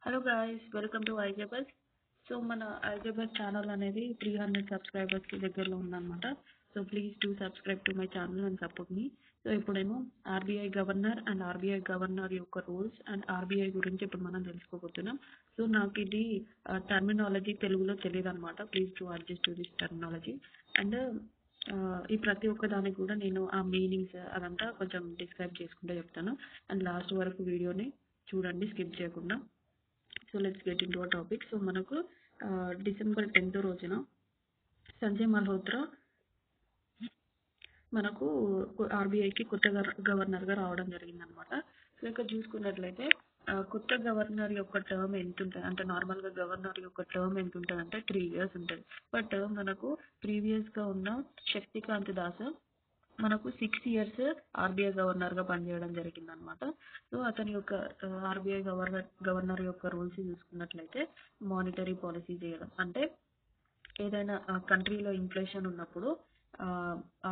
Hello guys, welcome to IJBus. So మన IJBus channel అనేది 300 సబ్స్క్రైబర్స్కి దగ్గరలో ఉందన్నమాట. So please do subscribe to my channel and support me. So ఇప్పుడేమో RBI governor and RBI governor యొక్క rules and RBI గురించి ఇప్పుడు మనం తెలుసుకోబోతున్నాం. సో నాకు ఇది టర్మినాలజీ తెలుగులో తెలియదు అనమాట. Please do adjust to this terminology. And ఈ ప్రతి ఒక్క దానికి కూడా నేను ఆ మీనింగ్స్ అదంతా కొంచెం డిస్క్రైబ్ చేసుకుంటూ చెప్తాను. అండ్ లాస్ట్ వరకు వీడియోని చూడండి, స్కిప్ చేయకుండా. So let's get in to our topic. So మనకు డిసెంబర్ 10th రోజున సంజయ్ మల్హోత్రా మనకు ఆర్బీఐకి కొత్త గవర్నర్గా రావడం జరిగిందనమాట. సో ఇక్కడ చూసుకున్నట్లయితే కొత్త గవర్నర్ యొక్క టర్మ్ ఎంత ఉంటుంది అంటే, నార్మల్గా గవర్నర్ యొక్క టర్మ్ ఎంత ఉంటుంది అంటే 3 years ఉంటుంది. బట్ మనకు ప్రీవియస్గా ఉన్న శక్తికాంత్ దాస్ మనకు 6 years ఆర్బీఐ గవర్నర్గా పనిచేయడం జరిగిందనమాట. సో అతని యొక్క ఆర్బీఐ గవర్నర్ యొక్క రూల్స్ చూసుకున్నట్లయితే మానిటరీ పాలసీ చేయడం అంటే, ఏదైనా కంట్రీలో ఇన్ఫ్లేషన్ ఉన్నప్పుడు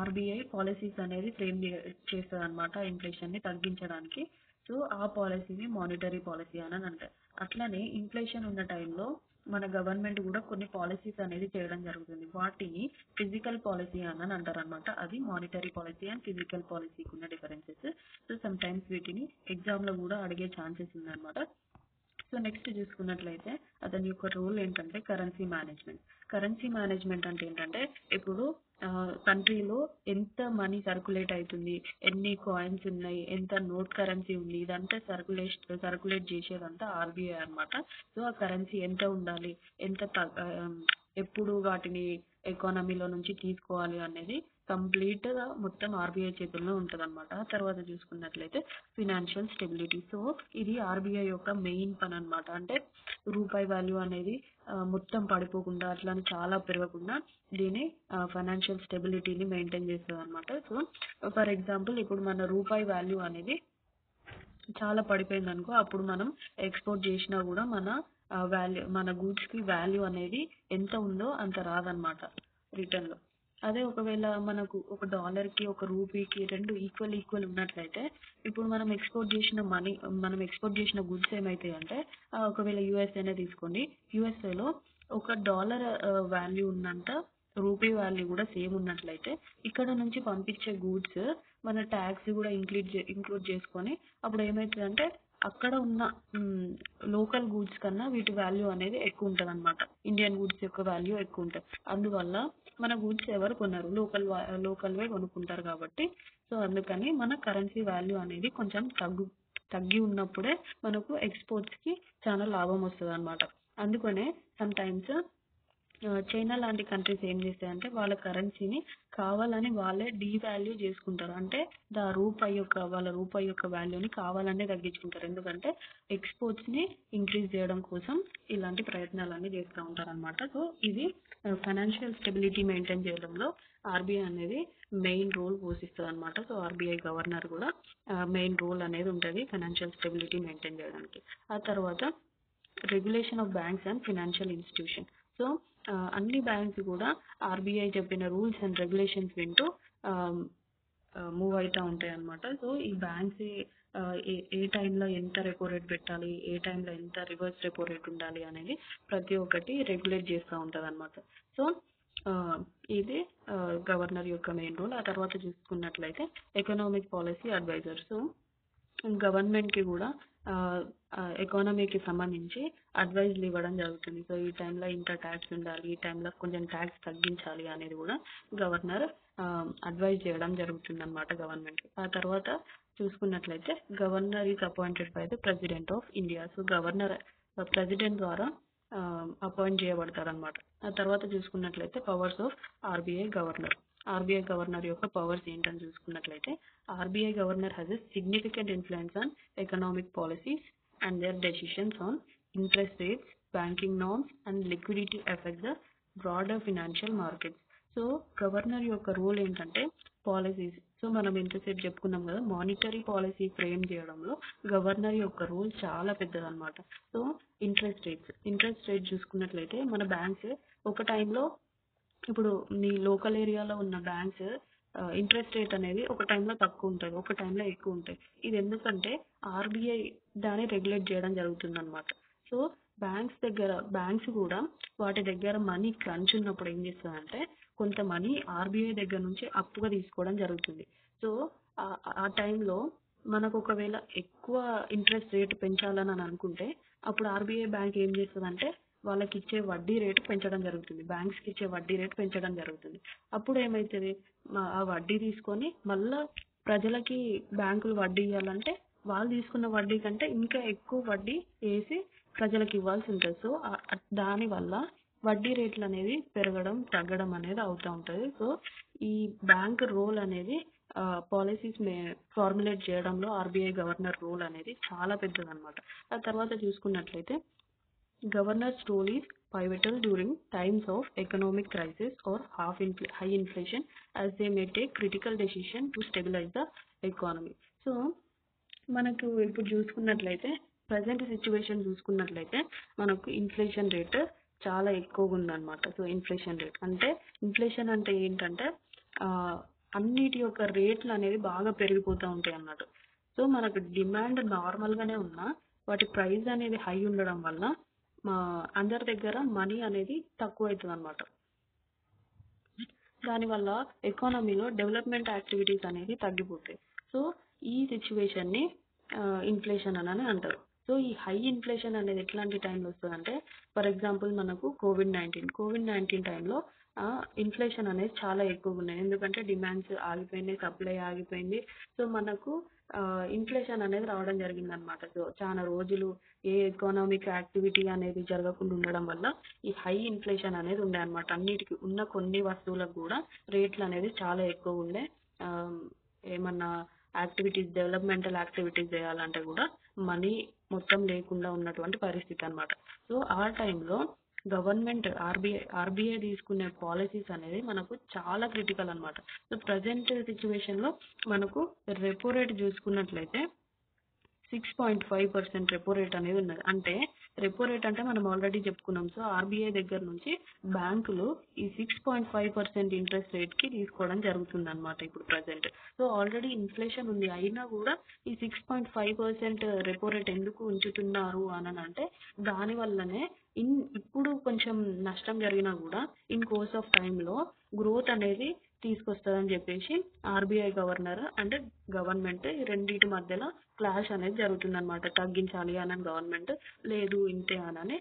ఆర్బీఐ పాలసీస్ అనేది ఫ్రేమ్ చేస్తుంది అనమాట, ఇన్ఫ్లేషన్ని తగ్గించడానికి. సో ఆ పాలసీని మానిటరీ పాలసీ అని అంటారు. అట్లనే ఇన్ఫ్లేషన్ ఉన్న టైంలో మన గవర్నమెంట్ కూడా కొన్ని పాలసీస్ అనేది చేయడం జరుగుతుంది. వాటిని ఫిజికల్ పాలసీ అని అంటారు అనమాట. అది మానిటరీ పాలసీ అండ్ ఫిజికల్ పాలసీకి ఉన్న డిఫరెన్సెస్. సో సమ్ టైమ్స్ వీటిని ఎగ్జామ్లో కూడా అడిగే ఛాన్సెస్ ఉందన్నమాట. సో నెక్స్ట్ చూసుకున్నట్లయితే అతని యొక్క రోల్ ఏంటంటే కరెన్సీ మేనేజ్మెంట్. కరెన్సీ మేనేజ్మెంట్ అంటే ఏంటంటే, ఇప్పుడు కంట్రీలో ఎంత మనీ సర్క్యులేట్ అవుతుంది, ఎన్ని కాయిన్స్ ఉన్నాయి, ఎంత నోట్ కరెన్సీ ఉంది, ఇదంతా సర్క్యులేట్ చేసేదంతా ఆర్బీఐ అనమాట. సో ఆ కరెన్సీ ఎంత ఉండాలి, ఎంత ఎప్పుడు వాటిని ఎకానమీలో నుంచి తీసుకోవాలి అనేది కంప్లీట్గా మొత్తం ఆర్బీఐ చేతుల్లో ఉంటుంది అనమాట. తర్వాత చూసుకున్నట్లయితే ఫినాన్షియల్ స్టెబిలిటీ. సో ఇది ఆర్బీఐ యొక్క మెయిన్ పని అనమాట. అంటే రూపాయి వాల్యూ అనేది మొత్తం పడిపోకుండా, అట్లానే చాలా పెరగకుండా దీని ఫైనాన్షియల్ స్టెబిలిటీని మెయింటైన్ చేస్తుంది అనమాట. సో ఫర్ ఎగ్జాంపుల్, ఇప్పుడు మన రూపాయి వాల్యూ అనేది చాలా పడిపోయింది అనుకో, అప్పుడు మనం ఎక్స్పోర్ట్ చేసినా కూడా మన గూడ్స్కి వాల్యూ అనేది ఎంత ఉందో అంత రాదనమాట రిటర్న్లో. అదే ఒకవేళ మనకు ఒక డాలర్కి ఒక రూపీకి రెండు ఈక్వల్ ఉన్నట్లయితే, ఇప్పుడు మనం ఎక్స్పోర్ట్ చేసిన గుడ్స్ ఏమవుతాయి అంటే, ఒకవేళ యూఎస్ఏనే తీసుకోండి, యూఎస్ఏలో ఒక డాలర్ వాల్యూ ఉన్నంత రూపీ వాల్యూ కూడా సేమ్ ఉన్నట్లయితే, ఇక్కడ నుంచి పంపించే గూడ్స్ మన ట్యాక్స్ కూడా ఇంక్లూడ్ చేసుకొని అప్పుడు ఏమవుతుందంటే, అక్కడ ఉన్న లోకల్ గూడ్స్ కన్నా వీటి వాల్యూ అనేది ఎక్కువ ఉంటుంది అనమాట. ఇండియన్ గూడ్స్ యొక్క వాల్యూ ఎక్కువ ఉంటుంది. అందువల్ల మన గూడ్స్ ఎవరు కొనరు, లోకల్వే కొనుక్కుంటారు కాబట్టి. సో అందుకని మన కరెన్సీ వాల్యూ అనేది కొంచెం తగ్గి ఉన్నప్పుడే మనకు ఎక్స్పోర్ట్స్కి చాలా లాభం వస్తుంది అనమాట. అందుకనే సమ్ టైమ్స్ చైనా లాంటి కంట్రీస్ ఏం చేస్తాయంటే, వాళ్ళ కరెన్సీని కావాలని వాళ్ళే డీవాల్యూ చేసుకుంటారు. అంటే వాళ్ళ రూపాయి యొక్క వాల్యూని కావాలనే తగ్గించుకుంటారు. ఎందుకంటే ఎక్స్పోర్ట్స్ని ఇంక్రీజ్ చేయడం కోసం ఇలాంటి ప్రయత్నాలన్నీ చేస్తూ ఉంటారు అనమాట. సో ఇది ఫైనాన్షియల్ స్టెబిలిటీ మెయింటైన్ చేయడంలో ఆర్బీఐ అనేది మెయిన్ రోల్ పోషిస్తుంది అనమాట. సో ఆర్బీఐ గవర్నర్ కూడా మెయిన్ రోల్ అనేది ఉంటుంది ఫైనాన్షియల్ స్టెబిలిటీ మెయింటైన్ చేయడానికి. ఆ తర్వాత regulation of banks and financial institution. So అన్ని బ్యాంక్స్ కూడా ఆర్బీఐ చెప్పిన రూల్స్ అండ్ రెగ్యులేషన్స్ వింటూ మూవ్ అవుతూ ఉంటాయి అన్నమాట. సో ఈ బ్యాంక్స్ ఏ టైంలో ఎంత రెపో రేట్ పెట్టాలి, ఏ టైంలో ఎంత రివర్స్ రెపో రేట్ ఉండాలి అనేది ప్రతి ఒక్కటి రెగ్యులేట్ చేస్తూ ఉంటుంది అనమాట. సో ఇది గవర్నర్ యొక్క మెయిన్ రోల్. ఆ తర్వాత చూసుకున్నట్లయితే ఎకనామిక్ పాలసీ అడ్వైజర్. సో గవర్నమెంట్కి కూడా ఎకానమీకి సంబంధించి అడ్వైజ్లు ఇవ్వడం జరుగుతుంది. సో ఈ టైంలో ఇంత ట్యాక్స్ ఉండాలి, ఈ టైంలో కొంచెం ట్యాక్స్ తగ్గించాలి అనేది కూడా గవర్నర్ అడ్వైజ్ చేయడం జరుగుతుంది అనమాట గవర్నమెంట్కి. ఆ తర్వాత చూసుకున్నట్లయితే governor is appointed by the president of India. So governor president ద్వారా అపాయింట్ చేయబడతారు అనమాట. ఆ తర్వాత చూసుకున్నట్లయితే powers of RBI governor. RBI governor యొక్క పవర్స్ ఏంటని చూసుకున్నట్లయితే, RBI governor has a significant influence on economic policies and their decisions on interest rates, banking norms and liquidity effect the broader financial markets. So governor యొక్క role ఏంటంటే policies. So మనం ఎంతసేపు చెప్పుకున్నాం కదా, monetary policy frame చేయడంలో governor యొక్క role చాలా పెద్దదన్నమాట. So interest rate చూసుకున్నట్లయితే, మన బ్యాంక్స్ ఒక టైంలో, ఇప్పుడు మీ లోకల్ ఏరియాలో ఉన్న బ్యాంక్స్ ఇంట్రెస్ట్ రేట్ అనేది ఒక టైంలో తక్కువ ఉంటుంది, ఒక టైంలో ఎక్కువ ఉంటాయి. ఇది ఎందుకంటే ఆర్బీఐ దాన్ని రెగ్యులేట్ చేయడం జరుగుతుంది అనమాట. సో బ్యాంక్స్ కూడా వాటి దగ్గర మనీ క్రంచ్ ఉన్నప్పుడు ఏం చేస్తుందంటే కొంత మనీ ఆర్బీఐ దగ్గర నుంచి అప్పుగా తీసుకోవడం జరుగుతుంది. సో ఆ టైంలో మనకు ఒకవేళ ఎక్కువ ఇంట్రెస్ట్ రేట్ పెంచాలని అనుకుంటే అప్పుడు ఆర్బీఐ బ్యాంక్ ఏం చేస్తుందంటే వాళ్ళకి ఇచ్చే వడ్డీ రేటు పెంచడం జరుగుతుంది. బ్యాంక్స్కి ఇచ్చే వడ్డీ రేటు పెంచడం జరుగుతుంది. అప్పుడు ఏమవుతుంది, ఆ వడ్డీ తీసుకొని మళ్ళా ప్రజలకి బ్యాంకులు వడ్డీ ఇవ్వాలంటే వాళ్ళు తీసుకున్న వడ్డీ కంటే ఇంకా ఎక్కువ వడ్డీ వేసి ప్రజలకు ఇవ్వాల్సి ఉంటుంది. సో దానివల్ల వడ్డీ రేట్లు అనేది పెరగడం తగ్గడం అనేది అవుతూ ఉంటుంది. సో ఈ బ్యాంక్ రోల్ అనేది పాలసీస్ ఫార్ములేట్ చేయడంలో ఆర్బీఐ గవర్నర్ రోల్ అనేది చాలా పెద్దదన్నమాట. ఆ తర్వాత చూసుకున్నట్లయితే governor's role is pivotal during times of economic crisis or high inflation as they may take critical decision to stabilize the economy. So మనకు ఇప్పుడు చూసుకున్నట్లయితే ప్రజెంట్ సిచ్యువేషన్ చూసుకున్నట్లయితే మనకు ఇన్ఫ్లేషన్ రేట్ చాలా ఎక్కువగా ఉందన్నమాట. సో ఇన్ఫ్లేషన్ అంటే ఏంటంటే అన్నిటి యొక్క రేట్లు అనేది బాగా పెరిగిపోతూ ఉంటాయి అన్నట్టు. సో మనకు డిమాండ్ నార్మల్గానే ఉన్నా వాటి ప్రైస్ అనేది హై ఉండడం వల్ల అందరి దగ్గర మనీ అనేది తక్కువ అవుతుంది అన్నమాట. దానివల్ల ఎకానమీలో డెవలప్మెంట్ యాక్టివిటీస్ అనేది తగ్గిపోతాయి. సో ఈ సిచ్యువేషన్ని ఇన్ఫ్లేషన్ అని అంటారు. సో ఈ హై ఇన్ఫ్లేషన్ అనేది ఎట్లాంటి టైంలో వస్తుందంటే ఫర్ ఎగ్జాంపుల్ మనకు కోవిడ్-19 టైంలో ఇన్ఫ్లేషన్ అనేది చాలా ఎక్కువగా ఉన్నాయి. ఎందుకంటే డిమాండ్స్ ఆగిపోయినాయి, సప్లై ఆగిపోయింది. సో మనకు ఇన్ఫ్లేషన్ అనేది రావడం జరిగింది అనమాట. సో చాలా రోజులు ఏ ఎకనామిక్ యాక్టివిటీ అనేది జరగకుండా ఉండడం వల్ల ఈ హై ఇన్ఫ్లేషన్ అనేది ఉండే అనమాట. అన్నిటికీ ఉన్న కొన్ని వస్తువులకు కూడా రేట్లు అనేది చాలా ఎక్కువ ఉండే. ఏమన్నా డెవలప్మెంటల్ యాక్టివిటీస్ చేయాలంటే కూడా మనీ మొత్తం లేకుండా ఉన్నటువంటి పరిస్థితి అనమాట. సో ఆ టైంలో గవర్నమెంట్ ఆర్బీఐ తీసుకునే పాలసీస్ అనేది మనకు చాలా క్రిటికల్ అనమాట. సో ప్రజెంట్ సిచ్యువేషన్లో మనకు రెపో రేట్ చూసుకున్నట్లయితే 6.5% రెపో రేట్ అనేది ఉన్నది. అంటే రెపో రేట్ అంటే మనం ఆల్రెడీ చెప్పుకున్నాం. సో ఆర్బీఐ దగ్గర నుంచి బ్యాంకులు ఈ 6.5% ఇంట్రెస్ట్ రేట్కి తీసుకోవడం జరుగుతుంది అనమాట ఇప్పుడు ప్రజెంట్. సో ఆల్రెడీ ఇన్ఫ్లేషన్ ఉంది, అయినా కూడా ఈ 6.5% రెపో రేట్ ఎందుకు ఉంచుతున్నారు అని అంటే దానివల్లనే ఇప్పుడు కొంచెం నష్టం జరిగినా కూడా ఇన్ కోర్స్ ఆఫ్ టైంలో గ్రోత్ అనేది తీసుకొస్తుందని చెప్పేసి ఆర్బీఐ గవర్నర్ అండ్ గవర్నమెంట్ ఈ రెండింటి మధ్యలో క్లాష్ అనేది జరుగుతుందన్నమాట. తగ్గించాలి అని గవర్నమెంట్, లేదు ఇంతే అని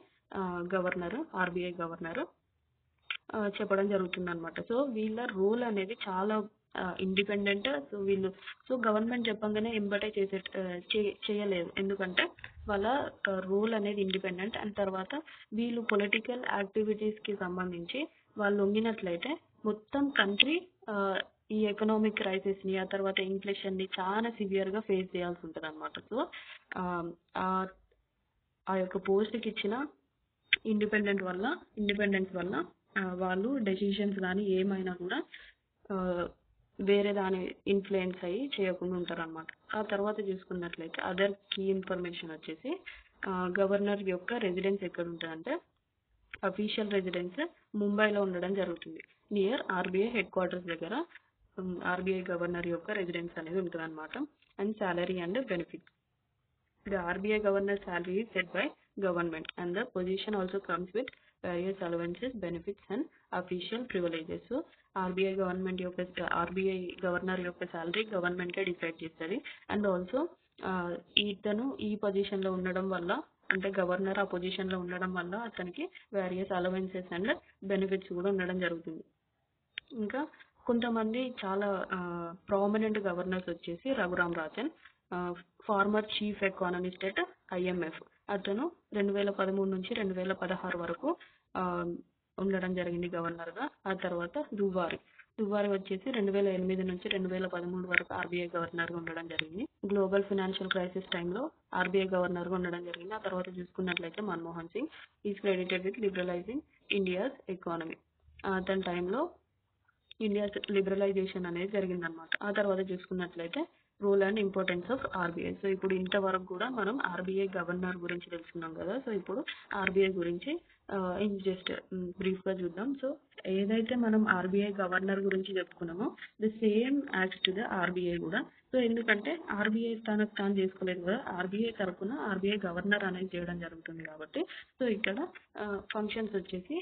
ఆర్బీఐ గవర్నర్ చెప్పడం జరుగుతుందన్నమాట. సో వీళ్ళ రోల్ అనేది చాలా ఇండిపెండెంట్. సో గవర్నమెంట్ చెప్పంగానే ఎంబటే చేయలేదు, ఎందుకంటే వాళ్ళ రోల్ అనేది ఇండిపెండెంట్. అండ్ తర్వాత వీళ్ళు పొలిటికల్ యాక్టివిటీస్కి సంబంధించి వాళ్ళు వంగినట్లయితే మొత్తం కంట్రీ ఈ ఎకనామిక్ క్రైసిస్ని ఆ తర్వాత ఇన్ఫ్లేషన్ని చాలా సివియర్గా ఫేస్ చేయాల్సి ఉంటుంది అనమాట. సో ఆ యొక్క పోస్ట్కి ఇచ్చిన ఇండిపెండెన్స్ వల్ల వాళ్ళు డెసిషన్స్ కానీ ఏమైనా కూడా వేరే దాని ఇన్ఫ్లుయెన్స్ అయ్యి చేయకుండా ఉంటారు అనమాట. ఆ తర్వాత చూసుకున్నట్లయితే అదర్ కీ ఇన్ఫర్మేషన్ వచ్చేసి గవర్నర్ యొక్క రెసిడెన్స్ ఎక్కడ ఉంటుందంటే అఫీషియల్ రెసిడెన్స్ ముంబైలో ఉండడం జరుగుతుంది. నియర్ ఆర్బీఐ హెడ్ క్వార్టర్స్ దగ్గర ఆర్బీఐ గవర్నర్ యొక్క రెసిడెన్స్ అనేది ఉంటుంది అనమాట. And salary and benefits. The RBI governor's salary is set by government and the position also comes with various allowances, benefits and official privileges. So RBI governor యొక్క salary government decide చేస్తుంది. And also ఇతను ఈ position లో ఉండడం వల్ల అంటే governor ఆ position లో ఉండడం వల్ల అతనికి వేరియస్ అలవెన్సెస్ అండ్ బెనిఫిట్స్ కూడా ఉండడం జరుగుతుంది. ఇంకా కొంతమంది చాలా ప్రామినెంట్ గవర్నర్స్ వచ్చేసి Raghuram Rajan, former chief economist at IMF. అతను 2013 నుంచి 2016 వరకు ఉండడం జరిగింది గవర్నర్గా. ఆ తర్వాత దువ్వారి వచ్చేసి 2008 నుంచి 2013 వరకు ఆర్బీఐ గవర్నర్గా ఉండడం జరిగింది. గ్లోబల్ ఫైనాన్షియల్ క్రైసిస్ టైంలో ఆర్బీఐ గవర్నర్గా ఉండడం జరిగింది. ఆ తర్వాత చూసుకున్నట్లయితే Manmohan Singh is credited with liberalising India's economy. అతని టైంలో ఇండియా లిబరలైజేషన్ అనేది జరిగిందనమాట. ఆ తర్వాత చూసుకున్నట్లయితే role and importance of RBI. So ఇప్పుడు ఇంతవరకు కూడా మనం ఆర్బీఐ గవర్నర్ గురించి తెలుసుకున్నాం కదా. సో ఇప్పుడు ఆర్బీఐ గురించి జస్ట్ బ్రీఫ్గా చూద్దాం. సో ఏదైతే మనం ఆర్బీఐ గవర్నర్ గురించి చెప్పుకున్నామో the same acts to the RBI కూడా సో ఎందుకంటే ఆర్బీఐ తనకు తాను చేసుకోలేదు కదా, ఆర్బీఐ తరపున ఆర్బీఐ గవర్నర్ అనేది చేయడం జరుగుతుంది కాబట్టి సో ఇక్కడ ఫంక్షన్స్ వచ్చేసి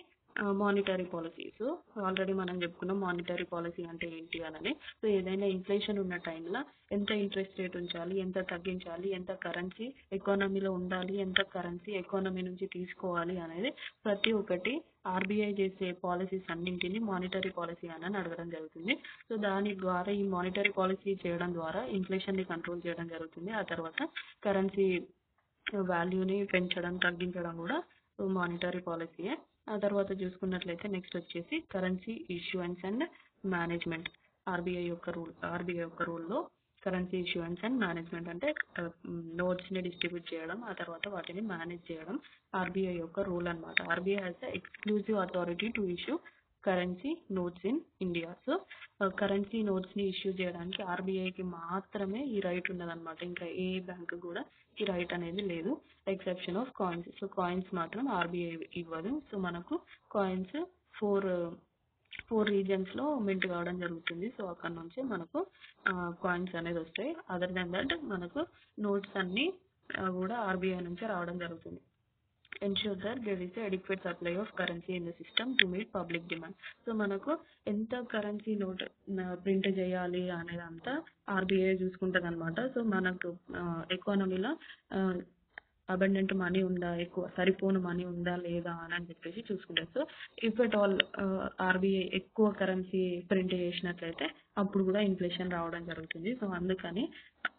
మానిటరీ పాలసీ. సో ఆల్రెడీ మనం చెప్పుకున్నాం మానిటరీ పాలసీ అంటే ఏంటి అని. సో ఏదైనా ఇన్ఫ్లేషన్ ఉన్న టైంలో ఎంత ఇంట్రెస్ట్ రేట్ ఉంచాలి, ఎంత తగ్గించాలి, ఎంత కరెన్సీ ఎకానమీలో ఉండాలి, ఎంత కరెన్సీ ఎకానమీ నుంచి తీసుకోవాలి అనేది ప్రతి ఒక్కటి ఆర్బీఐ చేసే పాలసీస్ అన్నింటినీ మానిటరీ పాలసీ అని అడగడం జరుగుతుంది. సో దాని ద్వారా ఈ మానిటరీ పాలసీ చేయడం ద్వారా ఇన్ఫ్లేషన్ని కంట్రోల్ చేయడం జరుగుతుంది. ఆ తర్వాత కరెన్సీ వాల్యూని పెంచడం తగ్గించడం కూడా మానిటరీ పాలసీయే. ఆ తర్వాత చూసుకున్నట్లయితే నెక్స్ట్ వచ్చేసి currency issuance and management. RBI యొక్క రూల్లో కరెన్సీ ఇష్యూయన్స్ అండ్ మేనేజ్మెంట్ అంటే నోట్స్ని డిస్ట్రిబ్యూట్ చేయడం, ఆ తర్వాత వాటిని మేనేజ్ చేయడం ఆర్బీఐ యొక్క రూల్ అనమాట. RBI has the exclusive authority to issue currency notes in India. So currency నోట్స్ని ఇష్యూ చేయడానికి ఆర్బీఐకి మాత్రమే ఈ రైట్ ఉన్నదన్నమాట. ఇంకా ఏ బ్యాంక్ కూడా ఈ రైట్ అనేది లేదు, exception of coins. So coins మాత్రం ఆర్బీఐ ఇవ్వదు. సో మనకు కాయిన్స్ ఫోర్ రీజన్స్లో మింట్ కావడం జరుగుతుంది. సో అక్కడ నుంచే మనకు కాయిన్స్ అనేది వస్తాయి. అదర్ దెన్ దట్ మనకు నోట్స్ అన్నీ కూడా ఆర్బీఐ నుంచే రావడం జరుగుతుంది. ensure that there is a adequate supply of currency in the system to meet public demand. So మనకు ఎంత కరెన్సీ నోట్ ప్రింట్ చేయాలి అనేదంతా ఆర్బీఐ చూసుకుంటుంది అనమాట. సో మనకు ఎకానమీలో అబండెంట్ మనీ ఉందా, ఎక్కువ సరిపోను మనీ ఉందా లేదా అని చెప్పేసి చూసుకుంటారు. So if at all RBI ఎక్కువ కరెన్సీ ప్రింట్ చేసినట్లయితే అప్పుడు కూడా ఇన్ఫ్లేషన్ రావడం జరుగుతుంది. సో అందుకని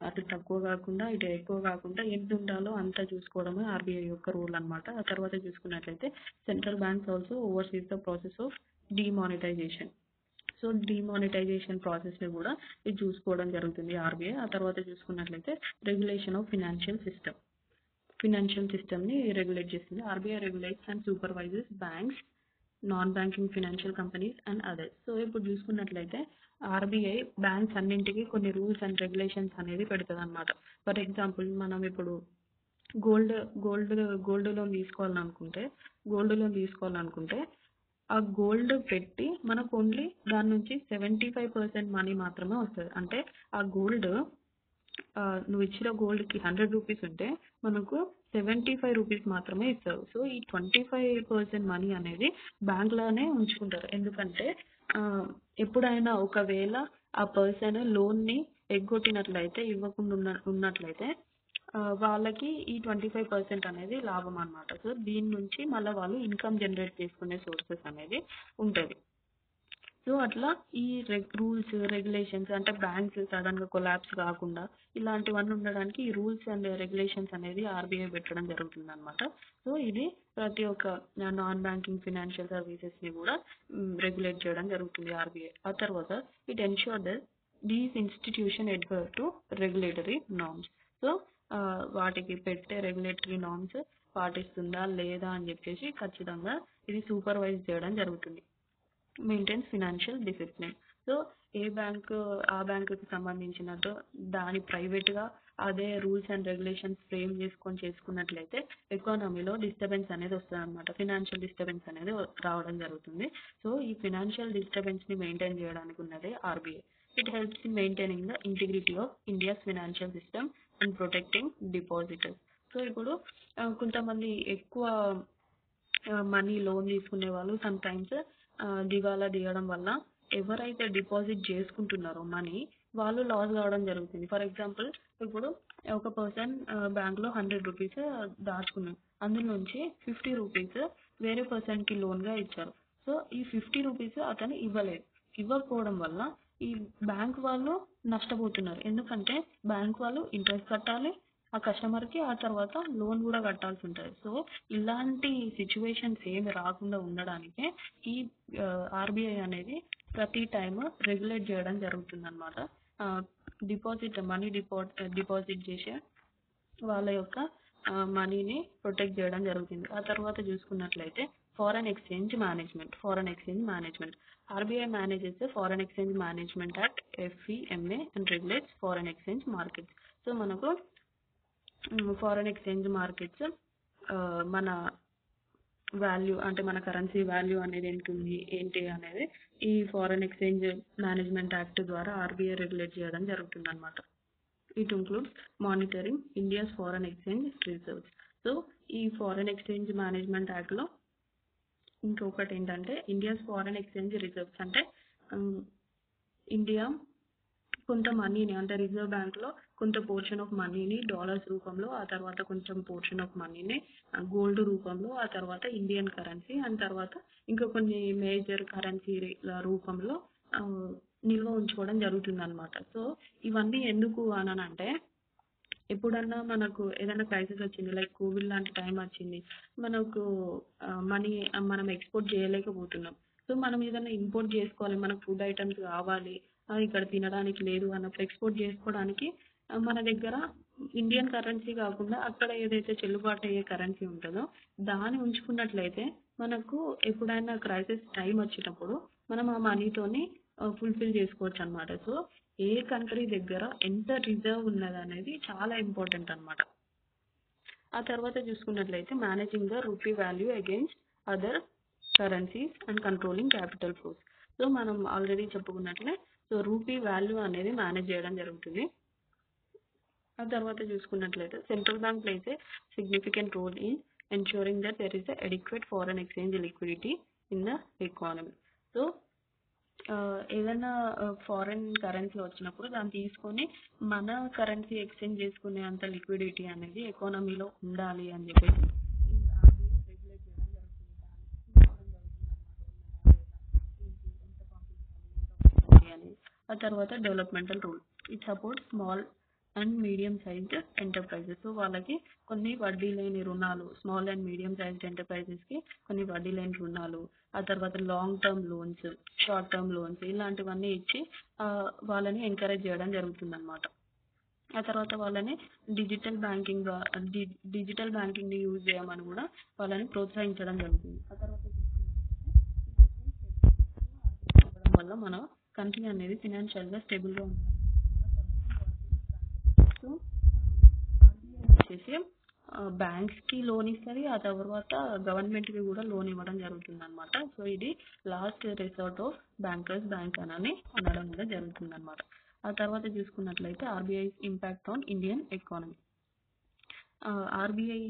అటు తక్కువ కాకుండా ఇటు ఎక్కువ కాకుండా ఎంత ఉండాలో అంతా చూసుకోవడమే ఆర్బీఐ యొక్క రూల్ అనమాట. ఆ తర్వాత చూసుకున్నట్లయితే central banks also oversees the process of demonetisation. So demonetisation ప్రాసెస్ని కూడా ఇది చూసుకోవడం జరుగుతుంది ఆర్బీఐ. ఆ తర్వాత చూసుకున్నట్లయితే రెగ్యులేషన్ ఆఫ్ ఫినాన్షియల్ సిస్టమ్ని రెగ్యులేట్ చేస్తుంది. RBI regulates and supervises banks, non banking financial companies and others. So ఇప్పుడు చూసుకున్నట్లయితే ఆర్బీఐ బ్యాంక్స్ అన్నింటికి కొన్ని రూల్స్ అండ్ రెగ్యులేషన్స్ అనేది పెడుతుంది అనమాట. ఫర్ ఎగ్జాంపుల్ మనం ఇప్పుడు గోల్డ్ లోన్ తీసుకోవాలనుకుంటే ఆ గోల్డ్ పెట్టి మనకు ఓన్లీ దాని నుంచి 75% మనీ మాత్రమే వస్తుంది. అంటే ఆ గోల్డ్ నువ్వు ఇచ్చిన గోల్డ్కి 100 రూపీస్ ఉంటే మనకు 75 రూపీస్ మాత్రమే ఇస్తారు. సో ఈ 25% మనీ అనేది బ్యాంక్లోనే ఉంచుకుంటారు. ఎందుకంటే ఎప్పుడైనా ఒకవేళ ఆ పర్సన్ లోన్ని ఎగ్గొట్టినట్లయితే ఇవ్వకుండా ఉన్నట్లయితే వాళ్ళకి ఈ 25% అనేది లాభం అనమాట. సో దీని నుంచి మళ్ళీ వాళ్ళు ఇన్కమ్ జనరేట్ చేసుకునే సోర్సెస్ అనేది ఉంటుంది. సో అట్లా ఈ రూల్స్ రెగ్యులేషన్స్ అంటే బ్యాంక్స్ సడన్గా కొలాప్స్ కాకుండా ఇలాంటివన్నీ ఉండడానికి ఈ రూల్స్ అండ్ రెగ్యులేషన్స్ అనేది ఆర్బీఐ పెట్టడం జరుగుతుంది అనమాట. సో ఇది ప్రతి ఒక్క నాన్ బ్యాంకింగ్ ఫినాన్షియల్ సర్వీసెస్ని కూడా రెగ్యులేట్ చేయడం జరుగుతుంది ఆర్బీఐ. ఆ తర్వాత it ensure that these institution adhere to regulatory norms. So వాటికి పెట్టే రెగ్యులేటరీ నార్మ్స్ పాటిస్తుందా లేదా అని చెప్పేసి ఖచ్చితంగా ఇది సూపర్వైజ్ చేయడం జరుగుతుంది. Maintains financial discipline. సో ఏ బ్యాంకు ఆ బ్యాంకుకి సంబంధించినట్టు దాని ప్రైవేట్గా అదే రూల్స్ అండ్ రెగ్యులేషన్స్ ఫ్రేమ్ చేసుకున్నట్లయితే ఎకానమీలో డిస్టర్బెన్స్ అనేది వస్తుంది అనమాట. ఫినాన్షియల్ డిస్టర్బెన్స్ అనేది రావడం జరుగుతుంది. సో ఈ ఫినాన్షియల్ డిస్టర్బెన్స్ని మెయింటైన్ చేయడానికి ఉన్నదే RBI. It helps in maintaining the integrity of India's financial system and protecting depositors. So ఇప్పుడు కొంతమంది ఎక్కువ మనీ లోన్ తీసుకునే వాళ్ళు సమ్ టైమ్స్ దివాలా తీయడం వల్ల ఎవరైతే డిపాజిట్ చేసుకుంటున్నారో మనీ వాళ్ళు లాస్ కావడం జరుగుతుంది. ఫర్ ఎగ్జాంపుల్ ఇప్పుడు ఒక పర్సన్ బ్యాంక్లో 100 రూపీస్ దాచుకున్నారు, అందులో నుంచి 50 రూపీస్ వేరే పర్సన్కి లోన్గా ఇచ్చారు. సో ఈ 50 రూపీస్ అతను ఇవ్వకపోవడం వల్ల ఈ బ్యాంక్ వాళ్ళు నష్టపోతున్నారు. ఎందుకంటే బ్యాంక్ వాళ్ళు ఇంట్రెస్ట్ కట్టాలి ఆ కస్టమర్కి, ఆ తర్వాత లోన్ కూడా కట్టాల్సి ఉంటుంది. సో ఇలాంటి సిచ్యువేషన్స్ ఏమి రాకుండా ఉండడానికే ఈ ఆర్బీఐ అనేది ప్రతి టైం రెగ్యులేట్ చేయడం జరుగుతుంది అనమాట. మనీ డిపాజిట్ చేసే వాళ్ళ యొక్క మనీని ప్రొటెక్ట్ చేయడం జరుగుతుంది. ఆ తర్వాత చూసుకున్నట్లయితే foreign exchange management. RBI manages foreign exchange management act FEMA and regulates foreign exchange markets. So మనకు ఫారెన్ ఎక్స్చేంజ్ మార్కెట్స్ మన వాల్యూ అంటే మన కరెన్సీ వాల్యూ అనేది ఏంటి అనేది ఈ ఫారెన్ ఎక్స్చేంజ్ మేనేజ్మెంట్ యాక్ట్ ద్వారా ఆర్బీఐ రెగ్యులేట్ చేయడం జరుగుతుంది అనమాట. It includes monitoring India's foreign exchange reserves. So ఈ ఫారెన్ ఎక్స్చేంజ్ మేనేజ్మెంట్ యాక్ట్లో ఇంకొకటి ఏంటంటే ఇండియాస్ ఫారెన్ ఎక్స్చేంజ్ రిజర్వ్స్ అంటే ఇండియా కొంత మనీని అంటే రిజర్వ్ బ్యాంక్లో కొంత పోర్షన్ ఆఫ్ మనీని డాలర్స్ రూపంలో, ఆ తర్వాత కొంచెం పోర్షన్ ఆఫ్ మనీని గోల్డ్ రూపంలో, ఆ తర్వాత ఇండియన్ కరెన్సీ అండ్ తర్వాత ఇంకా కొన్ని మేజర్ కరెన్సీ రూపంలో నిల్వ ఉంచుకోవడం జరుగుతుంది అనమాట. సో ఇవన్నీ ఎందుకు అంటే ఎప్పుడన్నా మనకు ఏదైనా క్రైసిస్ వచ్చింది, లైక్ కోవిడ్ లాంటి టైం వచ్చింది, మనకు మనీ మనం ఎక్స్పోర్ట్ చేయలేకపోతున్నాం. సో మనం ఏదైనా ఇంపోర్ట్ చేసుకోవాలి, మనకు ఫుడ్ ఐటమ్స్ కావాలి, ఇక్కడ తినడానికి లేదు అన్నప్పుడు ఎక్స్పోర్ట్ చేసుకోవడానికి మన దగ్గర ఇండియన్ కరెన్సీ కాకుండా అక్కడ ఏదైతే చెల్లుబాటు అయ్యే కరెన్సీ ఉంటుందో దాన్ని ఉంచుకున్నట్లయితే మనకు ఎప్పుడైనా క్రైసిస్ టైం వచ్చేటప్పుడు మనం ఆ మనీతోని ఫుల్ఫిల్ చేసుకోవచ్చు అనమాట. సో ఏ కంట్రీ దగ్గర ఎంత రిజర్వ్ ఉన్నది అనేది చాలా ఇంపార్టెంట్ అనమాట. ఆ తర్వాత చూసుకున్నట్లయితే managing the rupee value against other currencies and controlling capital flows. So మనం ఆల్రెడీ చెప్పుకున్నట్లే సో రూపీ వాల్యూ అనేది మేనేజ్ చేయడం జరుగుతుంది. ఆ తర్వాత చూసుకున్నట్లయితే central bank plays a significant role in ensuring that there is adequate foreign exchange liquidity in the economy. So ఏదైనా foreign currency వచ్చినప్పుడు దాన్ని తీసుకొని మన కరెన్సీ ఎక్స్చేంజ్ చేసుకునే అంత లిక్విడిటీ అనేది ఎకానమీలో ఉండాలి అని చెప్పేసి రెగ్యులేట్ చేయడం జరుగుతుంది. ఆ తర్వాత developmental rule it support small and medium sized enterprises. So వాళ్ళకి కొన్ని వడ్డీ లేని రుణాలు, స్మాల్ అండ్ మీడియం సైజ్డ్ ఎంటర్ప్రైజెస్కి కొన్ని వడ్డీ లేని రుణాలు, ఆ తర్వాత long term loans, short term loans ఇలాంటివన్నీ ఇచ్చి వాళ్ళని ఎంకరేజ్ చేయడం జరుగుతుంది అనమాట. ఆ తర్వాత వాళ్ళని డిజిటల్ బ్యాంకింగ్ని యూజ్ చేయమని కూడా వాళ్ళని ప్రోత్సహించడం జరుగుతుంది. ఆ తర్వాత వల్ల మన కంట్రీ అనేది ఫినాన్షియల్గా స్టేబుల్గా ఉంటుంది. సో వచ్చేసి బ్యాంక్స్కి లోన్ ఇస్తుంది, ఆ తర్వాత గవర్నమెంట్కి కూడా లోన్ ఇవ్వడం జరుగుతుంది అనమాట. సో ఇది లాస్ట్ రిసార్ట్ ఆఫ్ బ్యాంక్ అని అనడం కూడా జరుగుతుంది అనమాట. ఆ తర్వాత చూసుకున్నట్లయితే RBI impact on Indian economy. RBI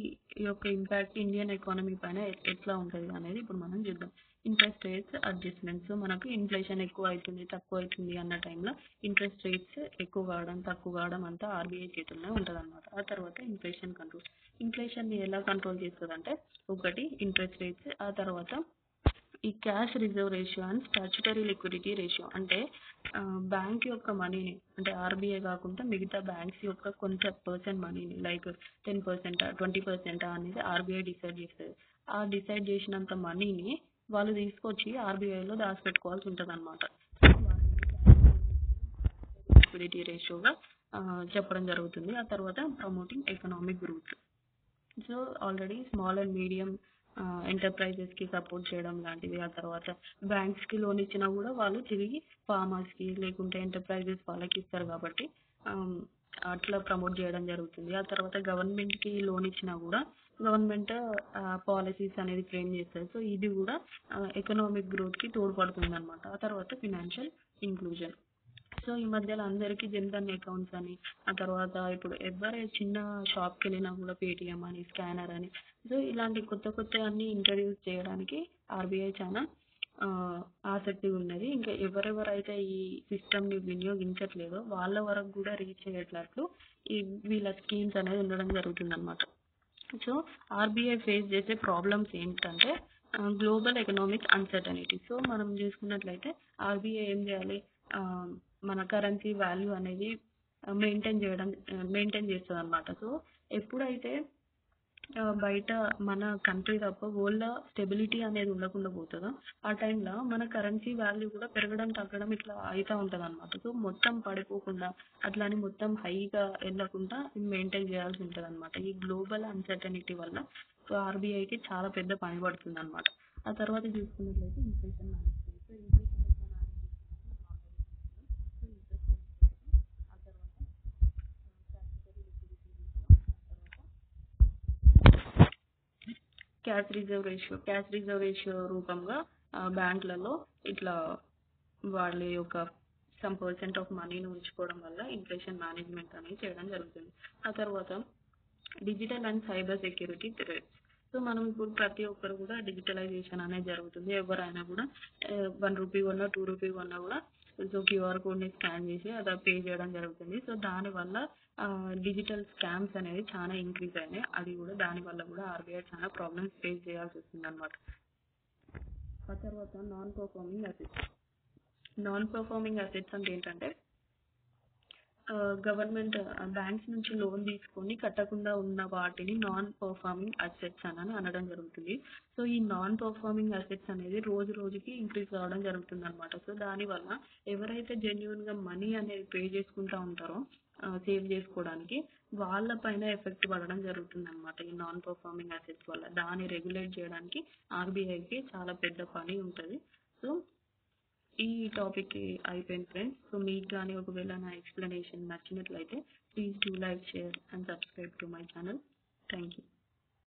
యొక్క ఇంపాక్ట్ ఇండియన్ ఎకానమీ పైన ఎట్లా ఉంటుంది అనేది ఇప్పుడు మనం చూద్దాం. ఇంట్రెస్ట్ రేట్స్ అడ్జస్ట్మెంట్స్, మనకు ఇన్ఫ్లేషన్ ఎక్కువ అవుతుంది తక్కువ అవుతుంది అన్న టైంలో ఇంట్రెస్ట్ రేట్స్ ఎక్కువ కావడం తక్కువ కావడం అంతా ఆర్బీఐ చేతుల్లో ఉంటుంది అనమాట. ఆ తర్వాత ఇన్ఫ్లేషన్ కంట్రోల్. ఇన్ఫ్లేషన్ని ఎలా కంట్రోల్ చేస్తుంది అంటే ఒకటి ఇంట్రెస్ట్ రేట్స్, ఆ తర్వాత ఈ cash reserve ratio and statutory liquidity ratio. అంటే బ్యాంక్ యొక్క మనీని అంటే ఆర్బీఐ కాకుండా మిగతా బ్యాంక్స్ యొక్క కొంత పర్సెంట్ మనీని లైక్ 10%, 20% అనేది ఆర్బీఐ డిసైడ్ చేస్తుంది. ఆ డిసైడ్ చేసినంత మనీని వాళ్ళు తీసుకొచ్చి ఆర్బీఐలో దాచిపెట్టుకోవాల్సి ఉంటుంది అనమాట. లిక్విడిటీ రేషియోగా చెప్పడం జరుగుతుంది. ఆ తర్వాత promoting economic growth. So already small and medium ఎంటర్ప్రైజెస్కి సపోర్ట్ చేయడం లాంటివి, ఆ తర్వాత బ్యాంక్స్కి లోన్ ఇచ్చినా కూడా వాళ్ళు తిరిగి ఫార్మర్స్కి లేకుంటే ఎంటర్ప్రైజెస్ వాళ్ళకి ఇస్తారు కాబట్టి అట్లా ప్రమోట్ చేయడం జరుగుతుంది. ఆ తర్వాత గవర్నమెంట్కి లోన్ ఇచ్చినా కూడా గవర్నమెంట్ పాలసీస్ అనేది ఫ్రేమ్ చేస్తుంది. సో ఇది కూడా ఎకనామిక్ గ్రోత్కి తోడ్పడుతుంది అనమాట. ఆ తర్వాత ఫినాన్షియల్ ఇంక్లూజన్. సో ఈ మధ్యలో అందరికీ జన్ధన్ అకౌంట్స్ అని, ఆ తర్వాత ఇప్పుడు ఎవరు చిన్న షాప్కి వెళ్ళినా కూడా పేటిఎం అని, స్కానర్ అని, సో ఇలాంటి కొత్త అన్ని ఇంట్రడ్యూస్ చేయడానికి ఆర్బీఐ చాలా ఆసక్తి ఉన్నది. ఇంకా ఎవరెవరైతే ఈ సిస్టమ్ని వినియోగించట్లేదో వాళ్ళ వరకు కూడా రీచ్ అయ్యేటట్లు వీళ్ళ స్కీమ్స్ అనేది ఉండడం జరుగుతుంది అనమాట. సో ఆర్బీఐ ఫేస్ చేసే ప్రాబ్లమ్స్ ఏంటంటే గ్లోబల్ ఎకనామిక్ అన్సర్టనిటీ. సో మనం చూసుకున్నట్లయితే ఆర్బీఐ ఏం చేయాలి, మన కరెన్సీ వాల్యూ అనేది మెయింటైన్ చేస్తుంది అనమాట. సో ఎప్పుడైతే బయట మన కంట్రీ తప్ప వరల్డ్లో స్టెబిలిటీ అనేది ఉండకుండా పోతుందో ఆ టైంలో మన కరెన్సీ వాల్యూ కూడా పెరగడం తగ్గడం ఇట్లా అవుతూ ఉంటుంది అనమాట. సో మొత్తం పడిపోకుండా అట్లానే మొత్తం హైగా వెళ్ళకుండా మెయింటైన్ చేయాల్సి ఉంటుంది అనమాట. ఈ గ్లోబల్ అన్సర్టనిటీ వల్ల సో ఆర్బీఐకి చాలా పెద్ద పని పడుతుంది అనమాట. ఆ తర్వాత చూసుకున్నట్లయితే inflation management. Cash reserve ratio రూపంగా బ్యాంకులలో ఇట్లా వాళ్ళ యొక్క సమ్ పర్సెంట్ ఆఫ్ మనీని ఉంచుకోవడం వల్ల ఇన్ఫ్లేషన్ మేనేజ్మెంట్ అనేది చేయడం జరుగుతుంది. ఆ తర్వాత digital and cyber security threats. So మనం ఇప్పుడు ప్రతి ఒక్కరు కూడా డిజిటలైజేషన్ అనేది జరుగుతుంది. ఎవరైనా కూడా ₹1 కొన్నా, ₹2 కొన్నా కూడా సో క్యూఆర్ కోడ్ని స్కాన్ చేసి అలా పే చేయడం జరుగుతుంది. సో దానివల్ల డిజిటల్ స్కామ్స్ అనేది చాలా ఇంక్రీజ్ అయినాయి. అది కూడా దానివల్ల కూడా ఆర్బీఐ చాలా ప్రాబ్లమ్స్ ఫేస్ చేయాల్సి వస్తుంది అనమాట. ఆ తర్వాత non performing assets. Non performing assets అంటే ఏంటంటే గవర్నమెంట్ బ్యాంక్స్ నుంచి లోన్ తీసుకొని కట్టకుండా ఉన్న వాటిని నాన్ పర్ఫార్మింగ్ అసెట్స్ అని అనడం జరుగుతుంది. సో ఈ నాన్ పర్ఫార్మింగ్ అసెట్స్ అనేది రోజు రోజుకి ఇంక్రీజ్ కావడం జరుగుతుంది అనమాట. సో దానివల్ల ఎవరైతే జెన్యున్గా మనీ అనేది పే చేసుకుంటూ ఉంటారో సేవ్ చేసుకోవడానికి వాళ్ళ పైన ఎఫెక్ట్ పడడం జరుగుతుంది అనమాట ఈ నాన్ పర్ఫార్మింగ్ అసెట్స్ వల్ల. దాన్ని రెగ్యులేట్ చేయడానికి ఆర్బీఐకి చాలా పెద్ద పని ఉంటుంది. సో ఈ టాపిక్ అయిపోయింది ఫ్రెండ్స్. సో మీకు కానీ ఒకవేళ నా ఎక్స్ప్లెనేషన్ నచ్చినట్లయితే please do like, share and subscribe to my channel. Thank you.